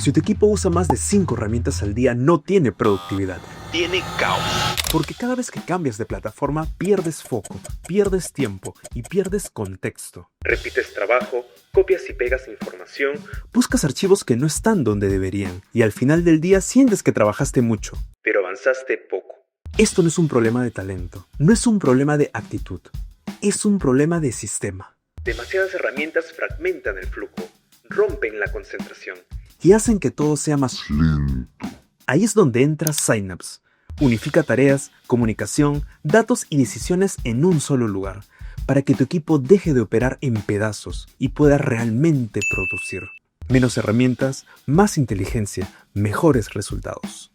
Si tu equipo usa más de 5 herramientas al día, no tiene productividad. Tiene caos. Porque cada vez que cambias de plataforma, pierdes foco, pierdes tiempo y pierdes contexto. Repites trabajo, copias y pegas información. Buscas archivos que no están donde deberían y al final del día sientes que trabajaste mucho. Pero avanzaste poco. Esto no es un problema de talento, no es un problema de actitud, es un problema de sistema. Demasiadas herramientas fragmentan el flujo, rompen la concentración. Y hacen que todo sea más lento. Ahí es donde entra Synapse. Unifica tareas, comunicación, datos y decisiones en un solo lugar, para que tu equipo deje de operar en pedazos y pueda realmente producir. Menos herramientas, más inteligencia, mejores resultados.